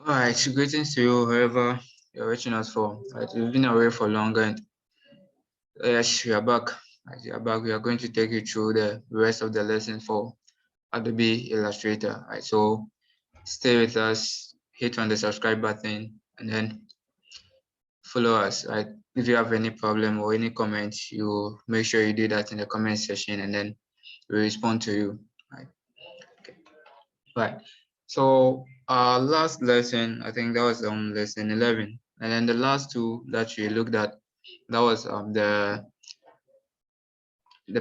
All right, greetings to you, whoever you're watching us for. Right, we've been away for long, and yes, we are back. As we are back, we are going to take you through the rest of the lesson for Adobe Illustrator. Right, so stay with us, hit on the subscribe button, and then follow us. Right, if you have any problem or any comments, you make sure you do that in the comment section, and then we respond to you. Right. Okay. Right. So our last lesson, I think that was lesson 11, and then the last two that we looked at, that was the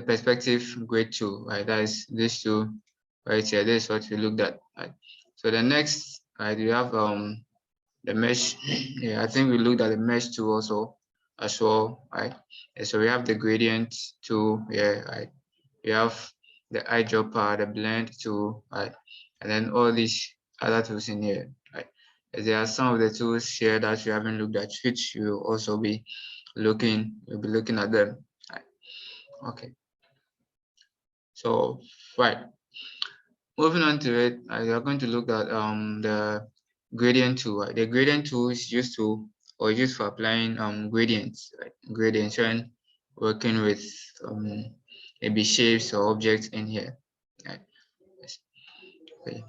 perspective grade two, right? That is this two right here. This is what we looked at, right? So the next, right, we have the mesh. Yeah, I think we looked at the mesh two also as well, right? And so we have the gradient two, yeah, right? We have the eyedropper, the blend tool, right? And then all these other tools in here, right? There are some of the tools here that you haven't looked at, which you'll also be you'll be looking at them. Right? Okay. So, right. Moving on to it, we are going to look at the gradient tool. Right? The gradient tool is used for applying gradients, right? Gradients when working with maybe shapes or objects in here. Right? Yes. Okay.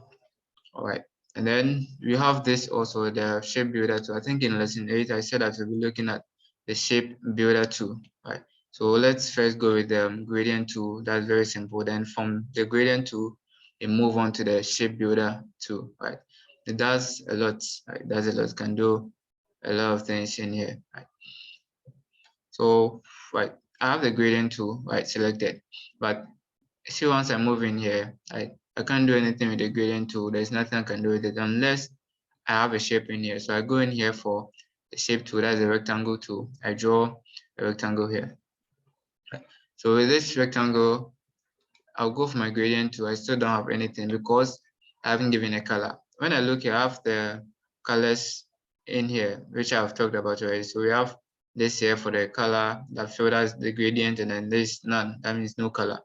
All right. And then we have this also, the shape builder tool. I think in lesson 8, I said that we'll be looking at the shape builder tool, right? So let's first go with the gradient tool. That's very simple. Then from the gradient tool, we move on to the shape builder tool, right? It does a lot, right? It does a lot, can do a lot of things in here, right? So, right, I have the gradient tool, right, selected, but see, once I move in here, I can't do anything with the gradient tool. There's nothing I can do with it unless I have a shape in here. So I go in here for the shape tool, that's the rectangle tool. I draw a rectangle here. So with this rectangle, I'll go for my gradient tool. I still don't have anything because I haven't given a color. When I look here, I have the colors in here, which I've talked about already. So we have this here for the color that filters the gradient, and then this none, that means no color.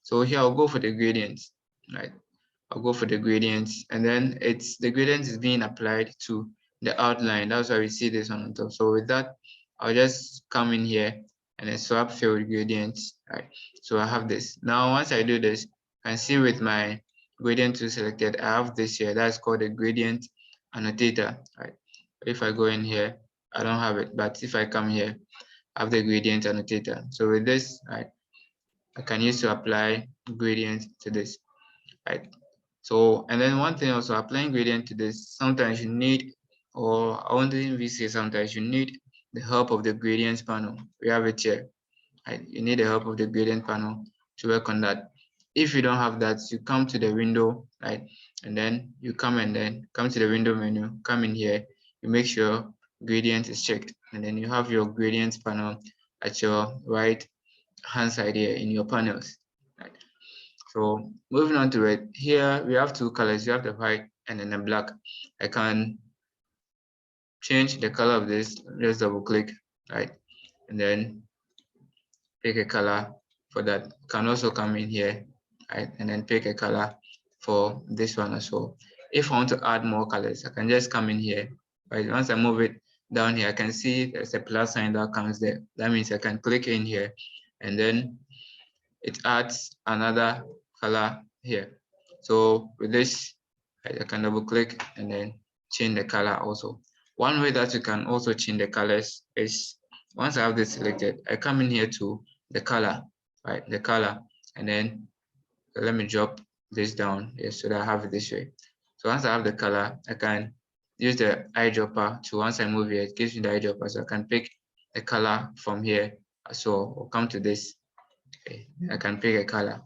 So here I'll go for the gradients, right? I'll go for the gradients, and then the gradient is being applied to the outline. That's why we see this on top. So with that, I'll just come in here and then swap fill gradients, right? So I have this. Now, once I do this, I can see with my gradient tool selected, I have this here. That's called a gradient annotator, right? If I go in here, I don't have it, but if I come here, I have the gradient annotator. So with this, right, I can use to apply gradient to this, right? So, and then one thing also, applying gradient to this, sometimes you need, or I want to even say sometimes you need the help of the gradients panel. We have it here, right? You need the help of the gradient panel to work on that. If you don't have that, you come to the window, right? And then you come to the window menu, come in here, you make sure gradient is checked, and then you have your gradients panel at your right hand side here in your panels. Right? So moving on to it, here we have two colors. You have the white and then the black. I can change the color of this. Just double click, right? And then pick a color for that. Can also come in here, right? And then pick a color for this one as well. If I want to add more colors, I can just come in here, right? Once I move it down here, I can see there's a plus sign that comes there. That means I can click in here and then it adds another color here. So with this, I can double click and then change the color also. One way that you can also change the colors is once I have this selected, I come in here to the color, right? The color, and then let me drop this down here so that I have it this way. So once I have the color, I can use the eyedropper to, once I move here, it gives me the eyedropper. So I can pick the color from here as well, or come to this. Okay, I can pick a color,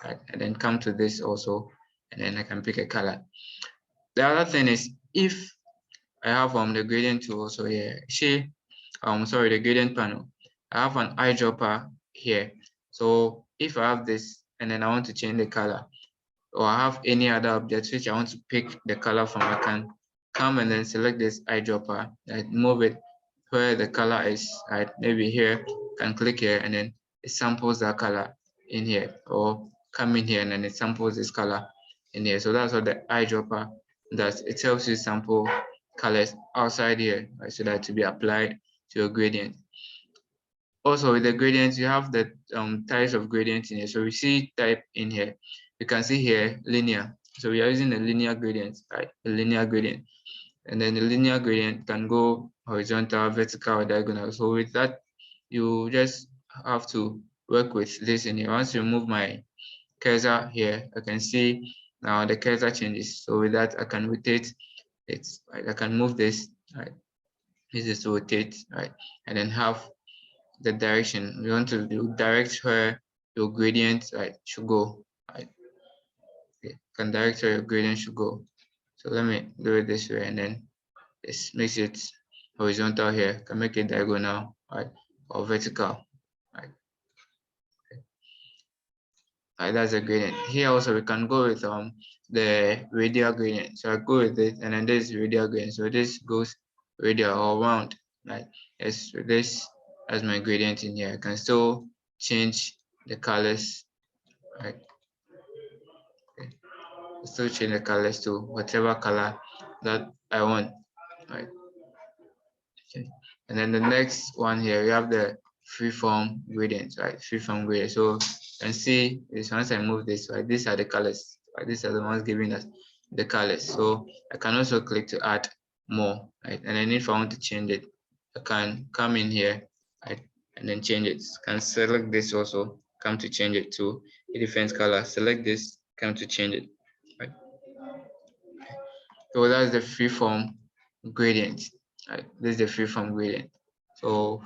right? And then come to this also, and then I can pick a color. The other thing is, if I have the gradient tool also here, sorry, the gradient panel, I have an eyedropper here. So if I have this and then I want to change the color, or I have any other object which I want to pick the color from, I can come and then select this eyedropper and move it where the color is, right? Maybe here, can click here and then it samples that color in here, or come in here and then it samples this color in here. So that's what the eyedropper does. It helps you sample colors outside here, right, so that to be applied to your gradient. Also with the gradients, you have the types of gradients in here. So we see type in here. You can see here linear. So we are using a linear gradient, right? A linear gradient. And then the linear gradient can go horizontal, vertical, or diagonal. So with that, you just have to work with this in here. Once you move my cursor here, I can see now the cursor changes. So with that, I can rotate it, right? I can move this, right? This is to rotate, right? And then have the direction. We want to direct where your gradient, right, should go, right? Okay. Can direct where your gradient should go. So let me do it this way, and then this makes it horizontal here. Can make it diagonal, right, or vertical, right? Right, that's a gradient. Here also we can go with the radial gradient. So I go with it, and then this radial gradient. So this goes radial or round, right? Yes, so this as my gradient in here. I can still change the colors, right? Okay. Still change the colors to whatever color that I want, right? Okay. And then the next one here, we have the freeform gradients, right? Freeform gradient. So you can see this once I move this, right? These are the colors, right? These are the ones giving us the colors. So I can also click to add more, right? And then if I want to change it, I can come in here, right? And then change it. I can select this also, come to change it to a different color. Select this, come to change it, right? So that's the freeform gradient, right? This is the freeform gradient. So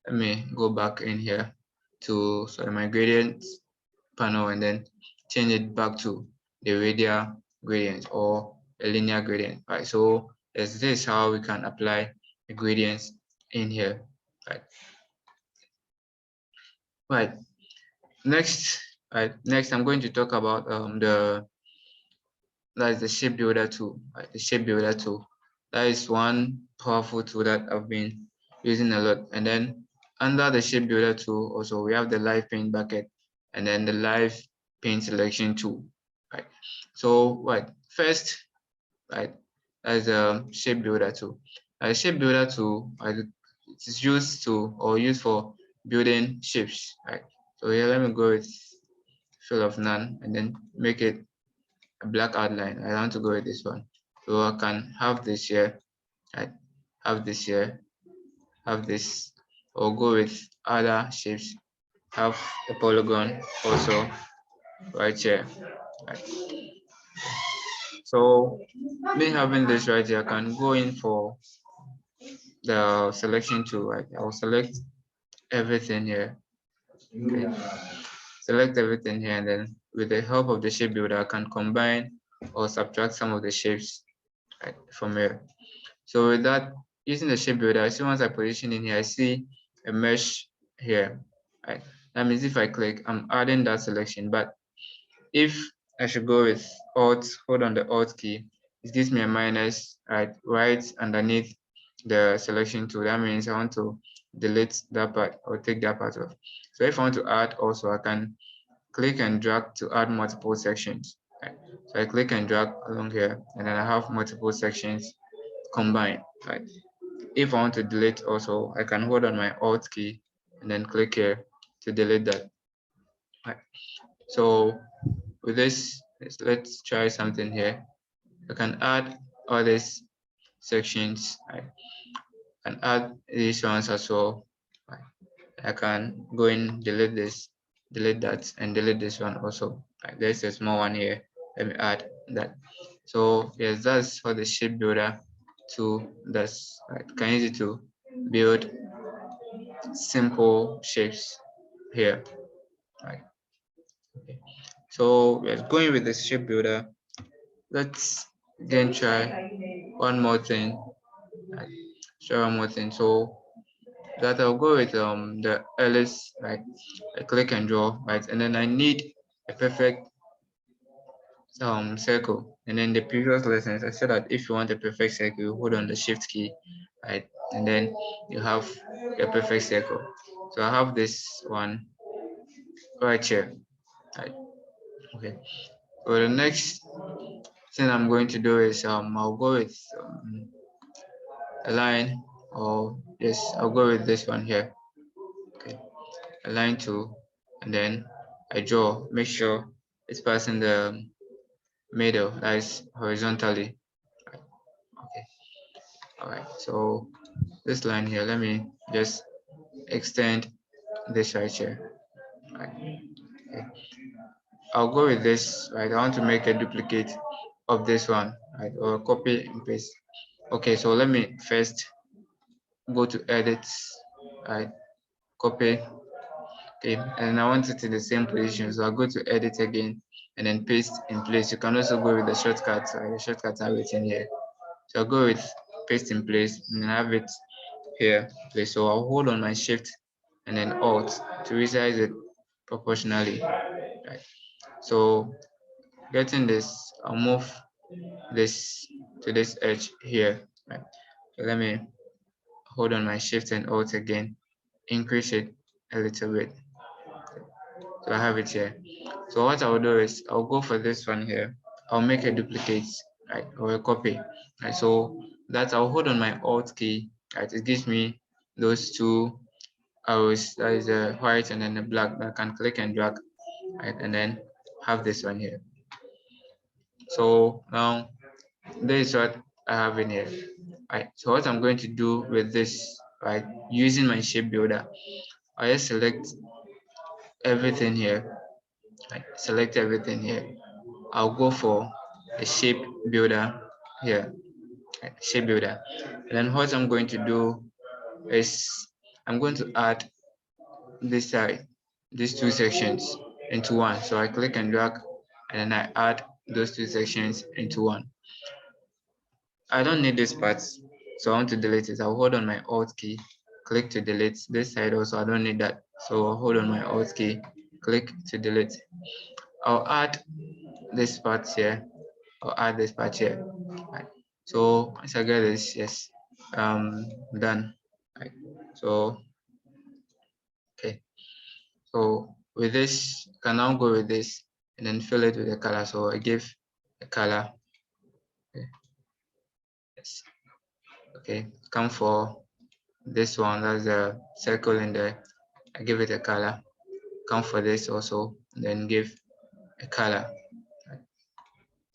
let me go back in here to my gradient panel and then change it back to the radial gradient or a linear gradient, right? So this is how we can apply the gradients in here, right? Right. Next, right. Next, I'm going to talk about that is the shape builder tool, right? The shape builder tool. That is one powerful tool that I've been using a lot. And then under the shape builder tool, also we have the live paint bucket and then the live paint selection tool, right? So right, first, right, as a shape builder tool. A shape builder tool, right, it is used to or used for building shapes, right? So here, let me go with fill of none and then make it a black outline. I want to go with this one. So I can have this here, I have this here, have this, or go with other shapes, have a polygon also right here. Right. So me having this right here, I can go in for the selection tool, right? I'll select everything here. Okay. Select everything here, and then with the help of the shape builder, I can combine or subtract some of the shapes, right, from here. So with that, using the shape builder, I see once I position in here, I see a mesh here, right? That means if I click, I'm adding that selection. But if I should go with Alt, hold on the Alt key, it gives me a minus, right underneath the selection tool. That means I want to delete that part or take that part off. So if I want to add also, I can click and drag to add multiple sections. Right? So I click and drag along here, and then I have multiple sections combined, right? If I want to delete also, I can hold on my Alt key and then click here to delete that. Right. So with this, let's try something here. I can add all these sections. I can add these ones as well. Right. I can go in, delete this, delete that, and delete this one also. Right. There's a small one here. Let me add that. So yes, that's for the shape builder tool. That's right. Can use it to build simple shapes here. Right. Okay. So we're going with the shape builder. Let's again try one more thing. Right. Try one more thing. So that I'll go with the Alice, right? I click and draw, right? And then I need a perfect circle. And then the previous lessons I said that if you want a perfect circle, you hold on the shift key, right? And then you have a perfect circle. So I have this one right here. Right. Okay. So the next thing I'm going to do is I'll go with a line, or yes, I'll go with this one here. Okay, a line tool, and then I draw. Make sure it's passing the middle, that is horizontally. Okay, all right. So this line here, let me just extend this right here. Right. Okay. I'll go with this. Right, I want to make a duplicate of this one. Right, or copy and paste. Okay, so let me first go to edit. Right, copy. Okay, and I want it in the same position, so I'll go to edit again and then paste in place. You can also go with the shortcuts. Right, the shortcuts are written here. So I'll go with paste in place and have it here. Okay, so I'll hold on my shift and then alt to resize it proportionally. Right. So getting this, I'll move this to this edge here. Right. So let me hold on my shift and alt again, increase it a little bit. So I have it here. So what I'll do is I'll go for this one here. I'll make a duplicate, right, or a copy. Right. So that I'll hold on my alt key. Right. It gives me those two arrows, that is the white and then the black, that I can click and drag, right, and then have this one here. So now this is what I have in here. Right. So what I'm going to do with this, right, using my shape builder, I just select everything here. Right. Select everything here. I'll go for a shape builder here. Right. Shape builder. And then what I'm going to do is I'm going to add this side, these two sections into one. So I click and drag and then I add those two sections into one. I don't need this part, so I want to delete it. I'll hold on my alt key, click to delete. This side also, I don't need that. So I'll hold on my alt key, click to delete. I'll add this part here. I'll add this part here. Right. So once I get this, yes, done. Right. So okay. So with this, you can now go with this and then fill it with a color. So I give a color. Okay. Yes. Okay. Come for this one. That's a circle in there. I give it a color. Come for this also, then give a color.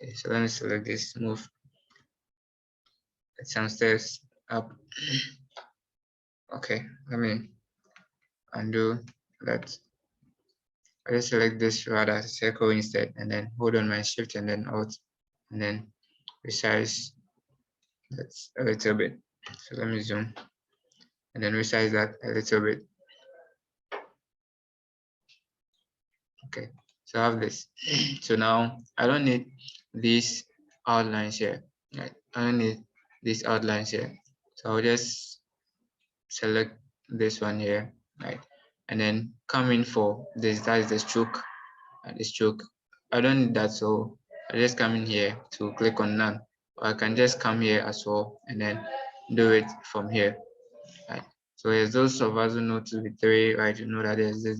Okay, so let me select this. Move some steps up. Okay. Let me undo that. I just select this rather circle instead, and then hold on my shift and then alt, and then resize that a little bit. So let me zoom and then resize that a little bit. Okay, so I have this. So now I don't need these outlines here. Right? I don't need these outlines here. So I'll just select this one here, right? And then come in for this, that is the stroke, and the stroke. I don't need that, so I just come in here to click on none. Or I can just come here as well and then do it from here. Right. So as those of us who know 2v3, right, you know that there's this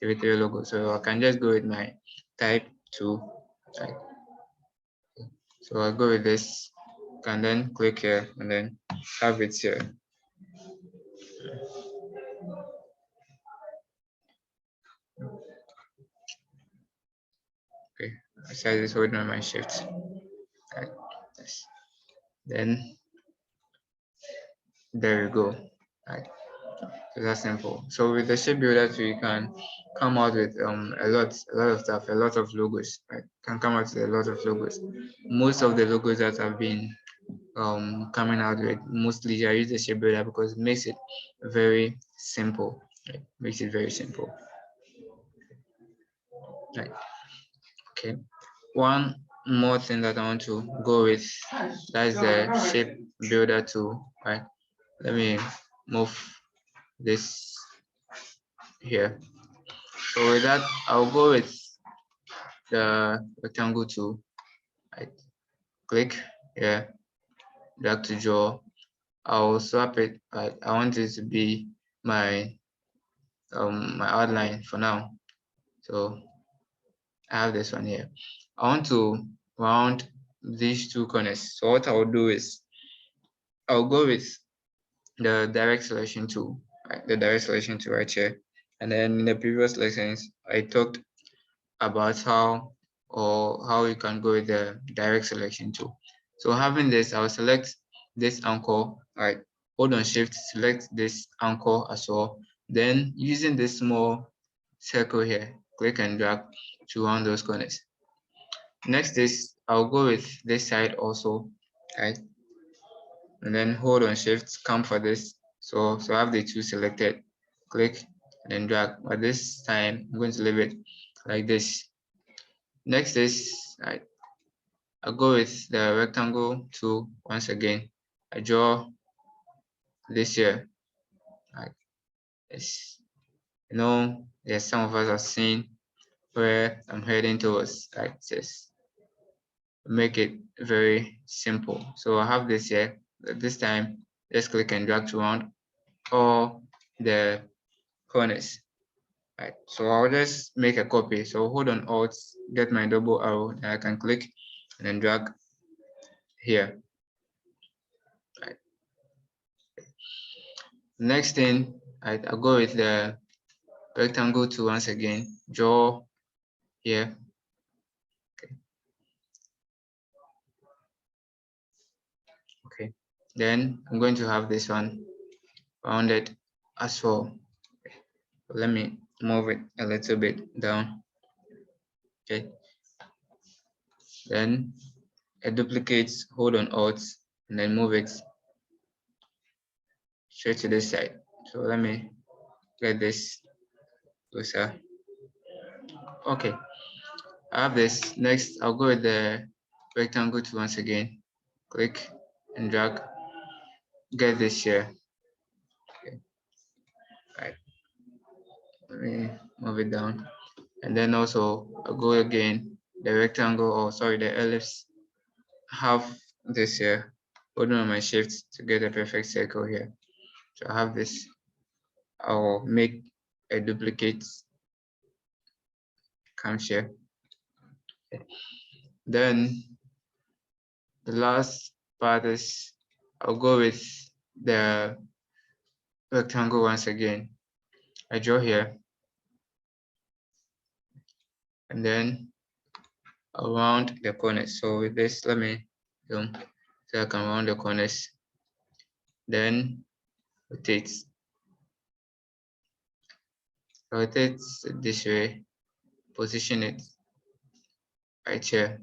2v3 logo. So I can just go with my type 2, right? So I'll go with this, can then click here and then have it here. Okay, I size is holding on my shift. Right. Yes. Then there we go. Right. So that's simple. So with the shape builder too, you can come out with a lot of stuff, a lot of logos. Right? Can come out with a lot of logos. Most of the logos that have been coming out with, mostly I use the shape builder because it makes it very simple. Right? Makes it very simple. Right. Okay. One more thing that I want to go with, that's the shape builder tool. Right. Let me move this here. So with that, I'll go with the rectangle tool. I click here, drag to draw. I'll swap it. I want it to be my outline for now. So I have this one here. I want to round these two corners. So what I'll do is I'll go with the direct selection tool, right? The direct selection tool right here. And then in the previous lessons, I talked about how you can go with the direct selection tool. So having this, I'll select this anchor, right? Hold on shift, select this anchor as well. Then using this small circle here, click and drag to round those corners. Next is I'll go with this side also, right? And then hold on shift, come for this. So I have the two selected, click and then drag. But this time I'm going to leave it like this. Next is I'll go with the rectangle tool once again. I draw this here. Like this. Yes, some of us have seen where I'm heading towards, like this. Make it very simple. So I have this here. This time, just click and drag around all the corners. Right. So I'll just make a copy. So hold on Alt, get my double arrow, and I can click and then drag here. Right. Next thing, I'll go with the rectangle tool once again. Draw here. Okay. Then I'm going to have this one rounded as well. Let me move it a little bit down. Okay. Then it duplicates, hold on Alt, and then move it straight to this side. So let me get this closer. Okay, I have this. Next, I'll go with the rectangle tool once again. Click and drag. Get this here. Okay. Right. Let me move it down. And then also I'll go again. The rectangle, or sorry, the ellipse. Have this here. Holding on my shift to get a perfect circle here. So I have this. I'll make a duplicate come here. Okay. Then the last part is I'll go with the rectangle once again. I draw here and then around the corners. So with this, let me zoom so I can round the corners. Then rotate. Rotate this way. Position it right here.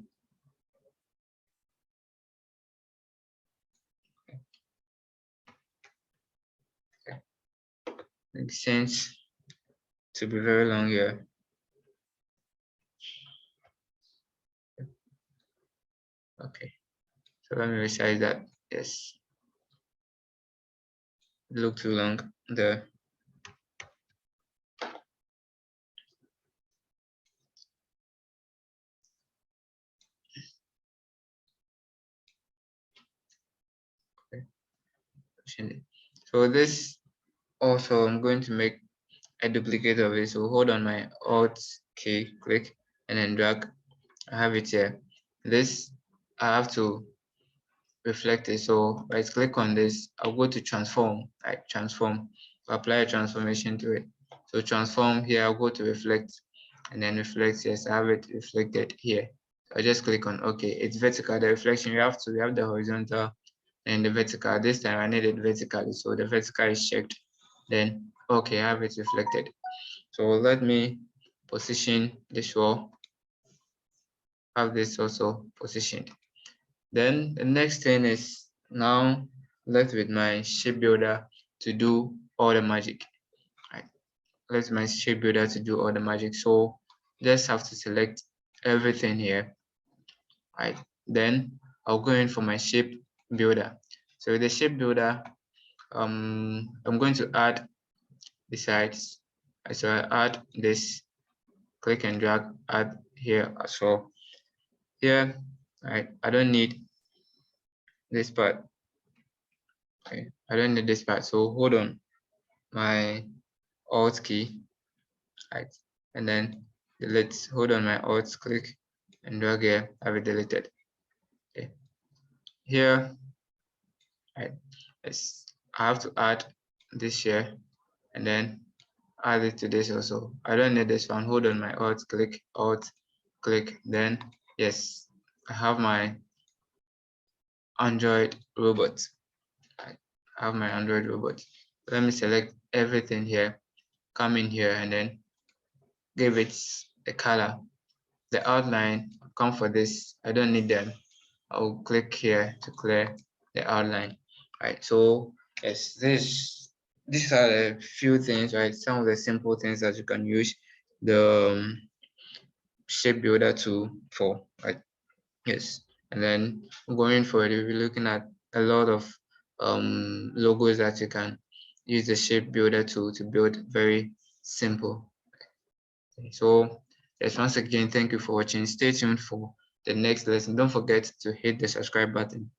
Okay. Makes sense to be very long here. Okay. So let me resize that. Yes. It looked too long there. Okay. So this also I'm going to make a duplicate of it. So hold on my Alt key, click, and then drag. I have it here. This I have to reflect it. So right click on this, I'll go to transform, like transform, apply a transformation to it. So transform here, I'll go to reflect and then reflect. Yes, I have it reflected here. So I just click on OK. It's vertical. The reflection you have the horizontal and the vertical. This time I need it vertically. So the vertical is checked. Then OK, I have it reflected. So let me position this wall. Have this also positioned. Then the next thing is now left with my shape builder to do all the magic. Right. Left my shape builder to do all the magic. So just have to select everything here. Right. Then I'll go in for my shape builder. So the shape builder, I'm going to add the sides. So I add this, click and drag, add here as well. Here, right, I don't need this part. Okay, I don't need this part. So hold on my Alt key, right, and then delete. Hold on my Alt, click and drag here. Have it deleted. Okay. Here, right? Yes, I have to add this here and then add it to this also. I don't need this one. Hold on my alt click, then yes, I have my Android robot. I have my Android robot. Let me select everything here, come in here and then give it a color. The outline, come for this. I don't need them. I'll click here to clear the outline. Right. So yes, these are a few things, right? Some of the simple things that you can use the shape builder tool for, right? Yes. And then going forward, we'll be looking at a lot of logos that you can use the shape builder tool to build very simple. So yes, once again, thank you for watching. Stay tuned for the next lesson. Don't forget to hit the subscribe button.